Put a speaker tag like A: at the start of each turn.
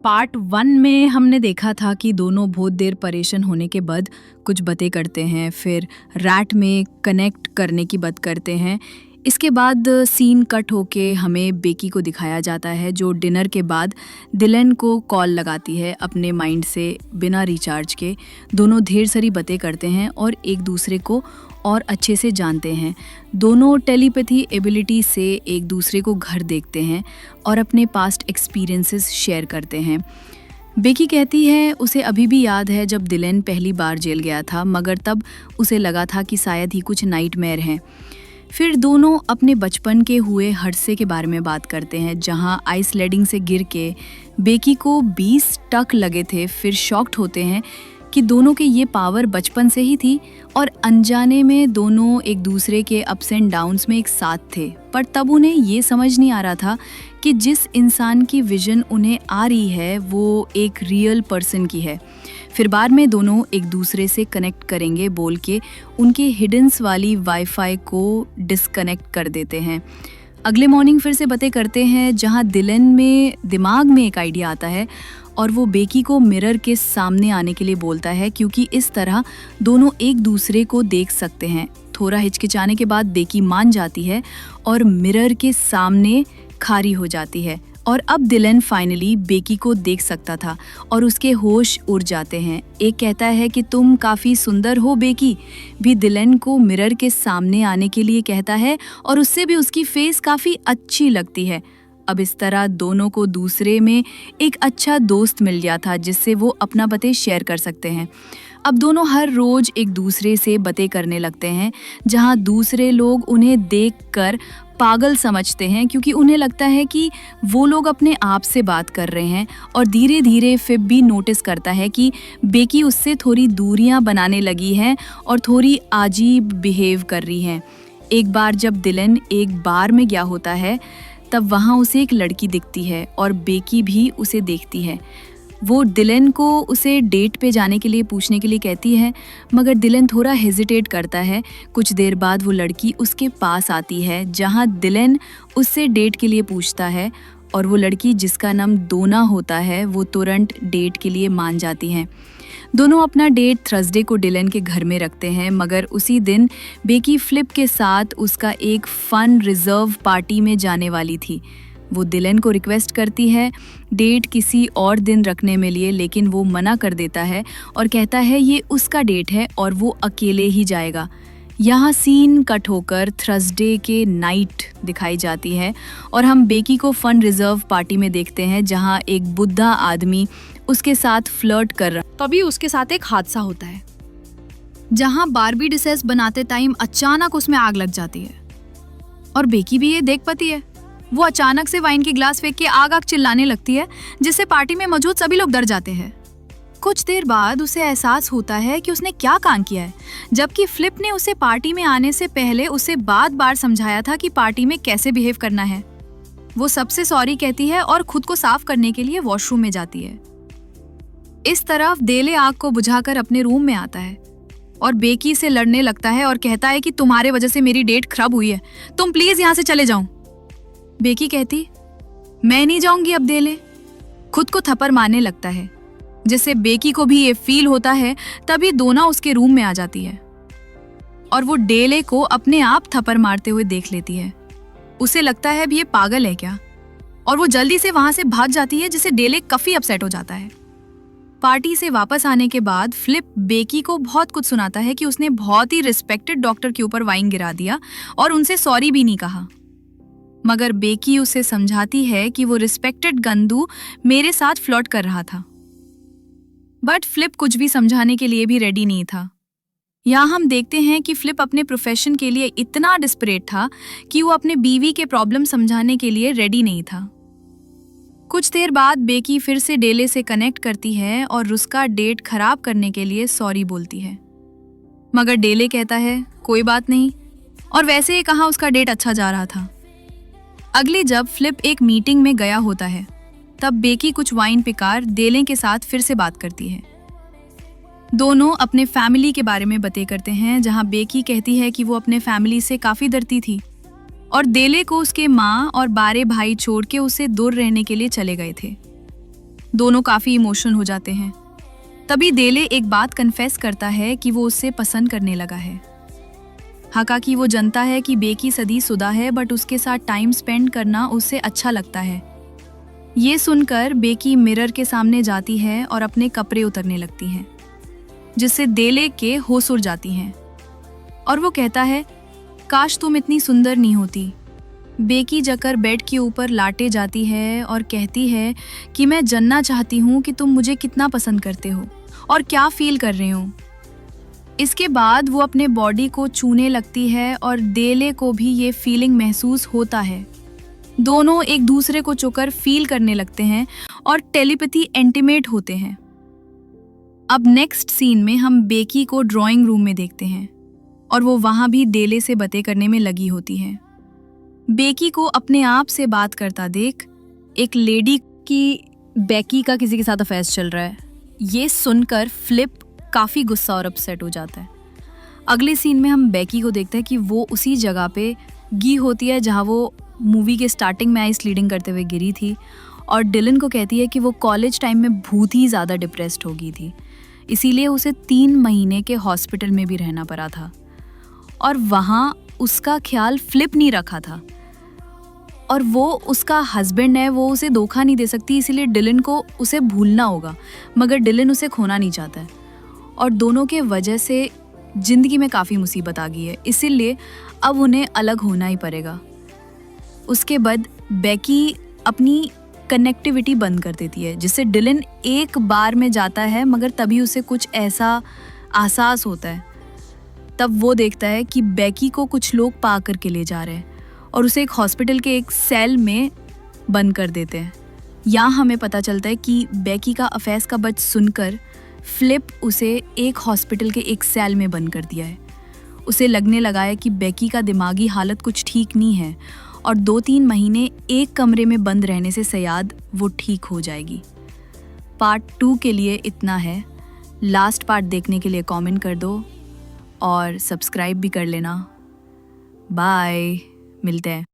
A: Part 1 में हमने देखा था कि दोनों बहुत देर परेशान होने के बाद कुछ बातें करते हैं, फिर रैट में कनेक्ट करने की बात करते हैं। इसके बाद सीन कट होके हमें बेकी को दिखाया जाता है जो डिनर के बाद डिलन को कॉल लगाती है अपने माइंड से बिना रिचार्ज के। दोनों ढेर सारी बातें करते हैं और एक दूसरे को और अच्छे से जानते हैं। दोनों टेलीपैथी एबिलिटी से एक दूसरे को घर देखते हैं और अपने पास्ट एक्सपीरियंसेस शेयर करते हैं। बेकी कहती है उसे अभी भी याद है जब डिलन पहली बार जेल गया था, मगर तब उसे लगा था कि शायद ही कुछ नाइटमेयर हैं। फिर दोनों अपने बचपन के हुए हादसे के बारे में बात करते हैं जहां आइस स्लेडिंग से गिर के बेकी को 20 टक लगे थे। फिर शॉक्ड होते हैं कि दोनों के ये पावर बचपन से ही थी और अनजाने में दोनों एक दूसरे के अप्स एंड डाउन्स में एक साथ थे। पर तब उन्हें ये समझ नहीं आ रहा था कि जिस इंसान की विजन उन्हें आ रही है वो एक रियल पर्सन की है। फिर बाद में दोनों एक दूसरे से कनेक्ट करेंगे बोल के उनके हिडन्स वाली वाईफाई को डिस्कनेक्ट कर देते हैं। अगले मॉर्निंग फिर से बातें करते हैं जहां डिलन में दिमाग में एक आइडिया आता है और वो बेकी को मिरर के सामने आने के लिए बोलता है क्योंकि इस तरह दोनों एक दूसरे को देख सकते हैं। थोड़ा हिचकिचाने के बाद बेकी मान जाती है और मिरर के सामने खारी हो जाती है और अब डिलन फाइनली बेकी को देख सकता था और उसके होश उड़ जाते हैं। एक कहता है कि तुम काफ़ी सुंदर हो। बेकी भी डिलन को मिरर के सामने आने के लिए कहता है और उससे भी उसकी फेस काफ़ी अच्छी लगती है। अब इस तरह दोनों को दूसरे में एक अच्छा दोस्त मिल गया था जिससे वो अपना बातें शेयर कर सकते हैं। अब दोनों हर रोज एक दूसरे से बातें करने लगते हैं जहां दूसरे लोग उन्हें देखकर पागल समझते हैं क्योंकि उन्हें लगता है कि वो लोग अपने आप से बात कर रहे हैं। और धीरे धीरे फिब भी नोटिस करता है कि बेकी उससे थोड़ी दूरियां बनाने लगी है और थोड़ी अजीब बिहेव कर रही है। एक बार जब डिलन एक बार में गया होता है तब वहाँ उसे एक लड़की दिखती है और बेकी भी उसे देखती है। वो डिलन को उसे डेट पे जाने के लिए पूछने के लिए कहती है, मगर डिलन थोड़ा हेजिटेट करता है। कुछ देर बाद वो लड़की उसके पास आती है जहाँ डिलन उससे डेट के लिए पूछता है और वो लड़की जिसका नाम डोना होता है वो तुरंत डेट के लिए मान जाती है। दोनों अपना डेट थर्सडे को डिलन के घर में रखते हैं, मगर उसी दिन बेकी फ्लिप के साथ उसका एक फन रिजर्व पार्टी में जाने वाली थी। वो डिलन को रिक्वेस्ट करती है डेट किसी और दिन रखने में लिए, लेकिन वो मना कर देता है और कहता है ये उसका डेट है और वो अकेले ही जाएगा। यहाँ सीन कट होकर थर्सडे के नाइट दिखाई जाती है और हम बेकी को फन रिजर्व पार्टी में देखते हैं जहाँ एक बुढ़ा आदमी उसके साथ फ्लर्ट कर रहा। तभी उसके साथ एक हादसा होता है जहाँ बारबी डिसेस बनाते टाइम अचानक उसमें आग लग जाती है और बेकी भी ये देख पाती है। वो अचानक से वाइन की ग्लास फेंक के आग आग चिल्लाने लगती है जिससे पार्टी में मौजूद सभी लोग डर जाते हैं। कुछ देर बाद उसे एहसास होता है कि उसने क्या काम किया है, जबकि फ्लिप ने उसे पार्टी में आने से पहले उसे बार-बार समझाया था कि पार्टी में कैसे बिहेव करना है। वो सबसे सॉरी कहती है और खुद को साफ करने के लिए वॉशरूम में जाती है। इस तरफ डेले आग को बुझाकर अपने रूम में आता है और बेकी से लड़ने लगता है और कहता है कि तुम्हारे वजह से मेरी डेट खराब हुई है, तुम प्लीज यहाँ से चले जाओ। बेकी कहती मैं नहीं जाऊंगी अब। डेले खुद को थप्पड़ मारने लगता है जिससे बेकी को भी ये फील होता है। तभी डोना उसके रूम में आ जाती है और वो डेले को अपने आप थप्पड़ मारते हुए देख लेती है। उसे लगता है भी ये पागल है क्या, और वो जल्दी से वहां से भाग जाती है जिससे डेले काफी अपसेट हो जाता है। पार्टी से वापस आने के बाद फ्लिप बेकी को बहुत कुछ सुनाता है कि उसने बहुत ही रिस्पेक्टेड डॉक्टर के ऊपर वाइन गिरा दिया और उनसे सॉरी भी नहीं कहा, मगर बेकी उसे समझाती है कि वो रिस्पेक्टेड गंदू मेरे साथ फ्लर्ट कर रहा था। बट फ्लिप कुछ भी समझाने के लिए भी रेडी नहीं था। यहाँ हम देखते हैं कि फ्लिप अपने प्रोफेशन के लिए इतना डिस्परेट था कि वो अपने बीवी के प्रॉब्लम समझाने के लिए रेडी नहीं था। कुछ देर बाद बेकी फिर से डेले से कनेक्ट करती है और उसका डेट खराब करने के लिए सॉरी बोलती है, मगर डेले कहता है कोई बात नहीं, और वैसे ही कहा उसका डेट अच्छा जा रहा था। अगले जब फ्लिप एक मीटिंग में गया होता है तब बेकी कुछ वाइन पिकार डेले के साथ फिर से बात करती है। दोनों अपने फैमिली के बारे में बातें करते हैं जहां बेकी कहती है कि वो अपने फैमिली से काफ़ी डरती थी और डेले को उसके माँ और बारे भाई छोड़ के उसे दूर रहने के लिए चले गए थे। दोनों काफ़ी इमोशनल हो जाते हैं। तभी देले एक बात कन्फेस करता है कि वो उससे पसंद करने लगा है। हाकाकी वो जानता है कि बेकी सदीशुदा है, बट उसके साथ टाइम स्पेंड करना उसे अच्छा लगता है। ये सुनकर बेकी मिरर के सामने जाती है और अपने कपड़े उतरने लगती है, जिससे देले के होश उड़ जाती हैं और वो कहता है, काश तुम इतनी सुंदर नहीं होती। बेकी जकर बेड के ऊपर लाटे जाती है और कहती है कि मैं जानना चाहती हूँ कि तुम मुझे कितना पसंद करते हो और क्या फील कर रहे हो। इसके बाद वो अपने बॉडी को छूने लगती है और देले को भी ये फीलिंग महसूस होता है। दोनों एक दूसरे को छूकर फील करने लगते हैं और टेलीपैथी इंटीमेट होते हैं। अब नेक्स्ट सीन में हम बेकी को ड्राइंग रूम में देखते हैं और वो वहां भी देले से बातें करने में लगी होती है। बेकी को अपने आप से बात करता देख एक लेडी की बेकी का किसी के साथ अफेयर चल रहा है, ये सुनकर फ्लिप काफ़ी गुस्सा और अपसेट हो जाता है। अगले सीन में हम बेकी को देखते हैं कि वो उसी जगह पे गी होती है जहाँ वो मूवी के स्टार्टिंग में आइस लीडिंग करते हुए गिरी थी और डिलन को कहती है कि वो कॉलेज टाइम में बहुत ही ज़्यादा डिप्रेस्ड हो गई थी, इसीलिए उसे 3 महीने के हॉस्पिटल में भी रहना पड़ा था और वहाँ उसका ख्याल फ्लिप नहीं रखा था और वो उसका हस्बैंड है, वो उसे धोखा नहीं दे सकती, इसीलिए डिलन को उसे भूलना होगा, मगर डिलन उसे खोना नहीं चाहता है और दोनों के वजह से ज़िंदगी में काफ़ी मुसीबत आ गई है, इसीलिए अब उन्हें अलग होना ही पड़ेगा। उसके बाद बेकी अपनी कनेक्टिविटी बंद कर देती है, जिससे डिलन एक बार में जाता है, मगर तभी उसे कुछ ऐसा एहसास होता है। तब वो देखता है कि बेकी को कुछ लोग पा करके ले जा रहे हैं और उसे एक हॉस्पिटल के एक सेल में बंद कर देते हैं। यहाँ हमें पता चलता है कि बेकी का अफेयर्स का बच सुनकर फ्लिप उसे एक हॉस्पिटल के एक सेल में बंद कर दिया है। उसे लगने लगा है कि बेकी का दिमागी हालत कुछ ठीक नहीं है और 2-3 महीने एक कमरे में बंद रहने से शायद वो ठीक हो जाएगी। पार्ट 2 के लिए इतना है। लास्ट पार्ट देखने के लिए कमेंट कर दो और सब्सक्राइब भी कर लेना। बाय, मिलते हैं।